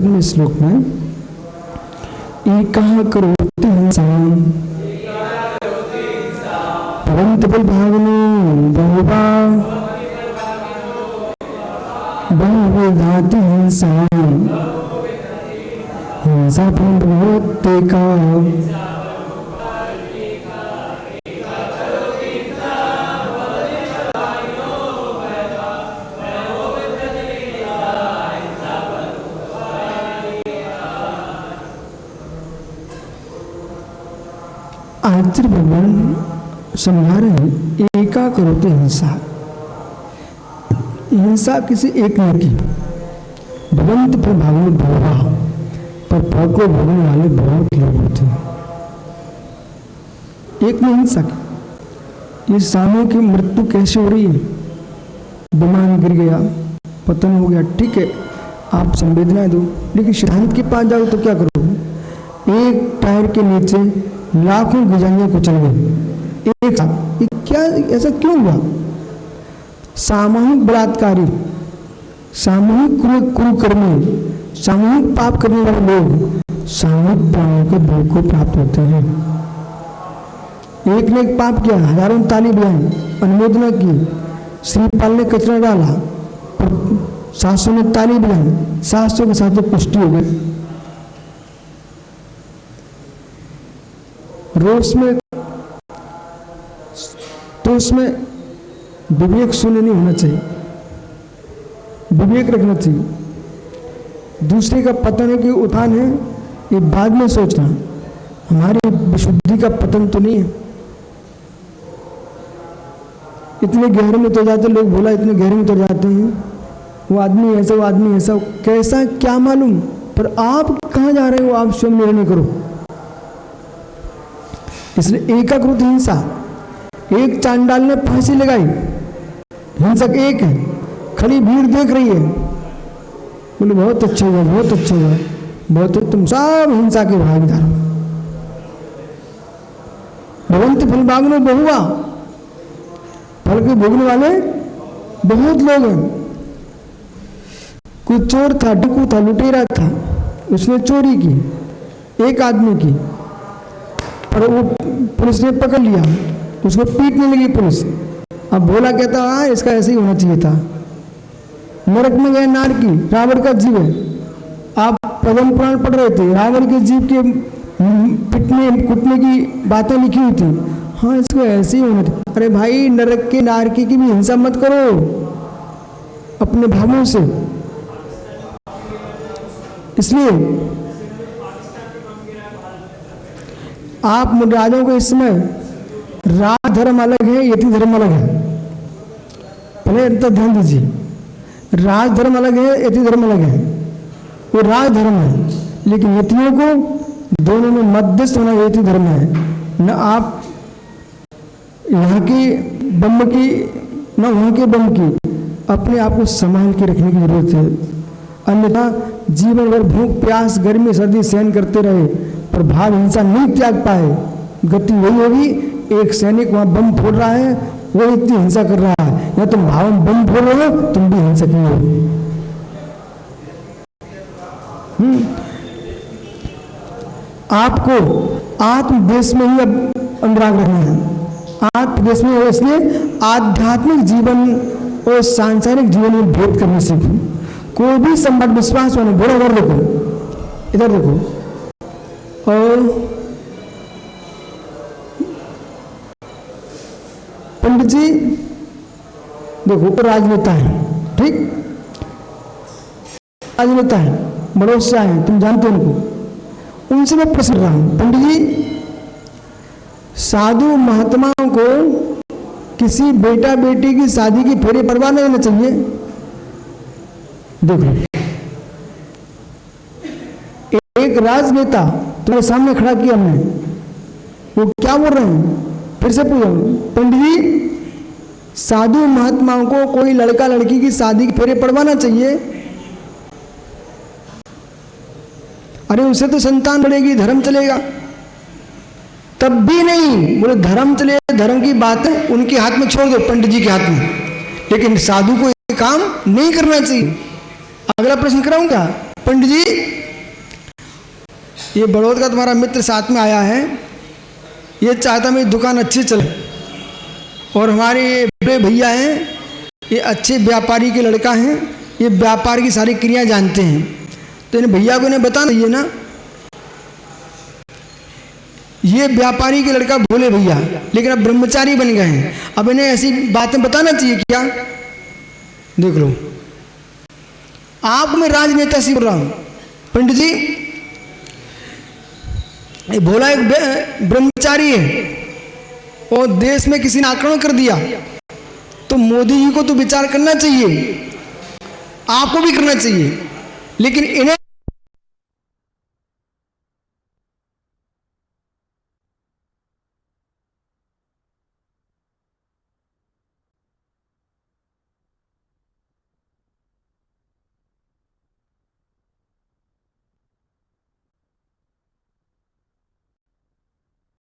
पद में श्लोक में एका करोति हिंसां भवन्ति फलभागिनो बहुधा बहुविधाति हिंसां हिंसा फलभवत्येका आचार्य भगवान समझा रहे हैं एका करोति हिंसा। हिंसा किसी एक ने की, भवन्ति फलभागिनो बहुधा, पर फल को भोगने वाले बहुत लोग होते हैं। एक ने हिंसा की। ये सामूहिक की मृत्यु कैसे हो रही है? विमान गिर गया, पतन हो गया, ठीक है आप संवेदनाएं दो, लेकिन सिद्धांत के पास जाओ तो क्या करोगे? एक टायर के नीचे लाखों गिजाइयां कुचल गई एक साथ। ये क्या, ऐसा क्यों हुआ? सामूहिक बलात्कारी, सामूहिक कुकर्मी, सामूहिक पाप करने वाले लोग सामूहिक प्राणों के भोग को प्राप्त होते हैं। एक ने एक पाप किया, हजारों ताली बजाई, अनुमोदना की, श्रीपाल ने कचरा डाला, सासों ने ताली बजाई, सासों के साथ पुष्टि हो गई। रोज में तो उसमें विवेक शून्य नहीं होना चाहिए, विवेक रखना चाहिए। दूसरे का पतन है कि उत्थान है, ये बाद में सोचना, हमारी विशुद्धि का पतन तो नहीं है। इतने गहरे में उतर जाते लोग, बोला इतने गहरे में उतर जाते हैं, वो आदमी ऐसा, वो आदमी ऐसा, कैसा क्या मालूम, पर आप कहाँ जा रहे हो आप स्वयं निर्णय करो। इसलिए एका करोति हिंसा। एक चांडाल ने फांसी लगाई, हिंसक एक है, खड़ी भीड़ देख रही है, बोले बहुत अच्छा हुआ, बहुत अच्छा हुआ, बहुत, तुम सब हिंसा के भागीदार हो। भवन्ति फलभागिनो बहुधा, फल के भोगने वाले बहुत लोग हैं। कोई चोर था, डाकू था, लुटेरा था, उसने चोरी की एक आदमी की, पर वो पुलिस ने पकड़ लिया, उसको पीटने लगी पुलिस। अब भोला कहता हाँ इसका ऐसे ही होना चाहिए था। नरक में गए नारकी, रावण का जीव है। आप पद्म पुराण पढ़ रहे थे, रावण के जीव के पिटने कुटने की बातें लिखी हुई थी, हाँ इसको ऐसे ही होना चाहिए। अरे भाई, नरक के नारकी की भी हिंसा मत करो अपने भावों से। इसलिए आप मुरादों को इस समय राज धर्म अलग है, यति धर्म अलग है, पहले अंतर ध्यान दीजिए। राज धर्म अलग है, यति धर्म अलग है। वो राज धर्म है, लेकिन यतियों को दोनों में मध्यस्थ होना यति धर्म है। न आप यहाँ की बम की, न वहाँ के बम की, अपने आप को संभाल के रखने की जरूरत है। अन्यथा जीवन भर भूख प्यास गर्मी सर्दी सहन करते रहे पर भाव हिंसा नहीं त्याग पाए, गति वही होगी। एक सैनिक वहां बम फोड़ रहा है, वो इतनी हिंसा कर रहा है, या तुम भाव में बम फोड़ रहे हो, तुम भी हिंसक नहीं हो। आपको आत्मदेश में ही अब अनुराग रखना है। आत्मदेश में, इसलिए आध्यात्मिक जीवन और सांसारिक जीवन में भेद करने सीखो। कोई भी संबंध विश्वास मानो, बोलो इधर देखो, इधर देखो, और पंडित जी देखो राजनेता है, ठीक, राजनेता है, बड़ोसा है, तुम जानते हो उनको, उनसे मैं प्रश्न रहा हूं, पंडित जी साधु महात्माओं को किसी बेटा बेटी की शादी की फेरे परवाह नहीं होना चाहिए? देखो, एक राजनेता तुम्हारे सामने खड़ा किया हमने, वो क्या बोल रहे हैं, फिर से पूछो, पंडित जी साधु महात्माओं को कोई लड़का लड़की की शादी के फेरे पड़वाना चाहिए? अरे उससे तो संतान बढ़ेगी, धर्म चलेगा। तब भी नहीं, बोले धर्म चले, धर्म की बात है उनके हाथ में छोड़ दो, पंडित जी के हाथ में, लेकिन साधु को ये काम नहीं करना चाहिए। अगला प्रश्न कराऊंगा, पंडित जी ये बड़ौद का तुम्हारा मित्र साथ में आया है, ये चाहता मेरी दुकान अच्छी चले, और हमारे ये बड़े भैया हैं, ये अच्छे व्यापारी के लड़का हैं, ये व्यापार की सारी क्रिया जानते हैं, तो इन भैया को इन्हें बताना चाहिए ना। ये व्यापारी के लड़का भोले भैया, लेकिन अब ब्रह्मचारी बन गए हैं, अब इन्हें ऐसी बातें बताना चाहिए क्या? देख लो, आपको मैं राजनेता से बोल रहा हूं पंडित जी, ये भोला एक ब्रह्मचारी है और देश में किसी ने आक्रमण कर दिया, तो मोदी जी को तो विचार करना चाहिए, आपको भी करना चाहिए, लेकिन इन्हें